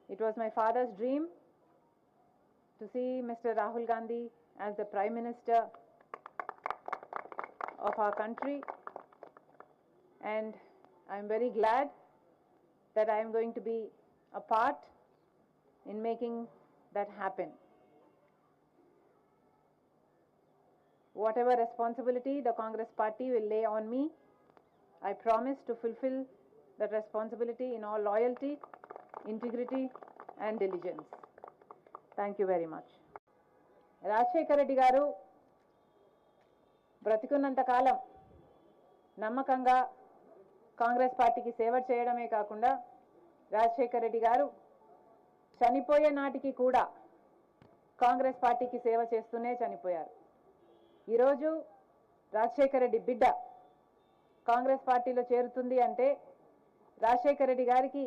It was my father's dream to see Mr. Rahul Gandhi as the Prime Minister of our country, and I am very glad that I am going to be a part in making that happen. Whatever responsibility the Congress Party will lay on me, I promise to fulfill that responsibility in all loyalty, integrity and diligence. Thank you very much. Rajshekhar Reddy garu బ్రతికున్నంత కాలం నమ్మకంగా కాంగ్రెస్ పార్టీకి సేవ చేయడమే కాకుండా రాజశేఖర్ రెడ్డి గారు చనిపోయే నాటికి కూడా కాంగ్రెస్ పార్టీకి సేవ చేస్తూనే చనిపోయారు. ఈరోజు రాజశేఖర్ రెడ్డి బిడ్డ కాంగ్రెస్ పార్టీలో చేరుతుంది అంటే రాజశేఖర్ రెడ్డి గారికి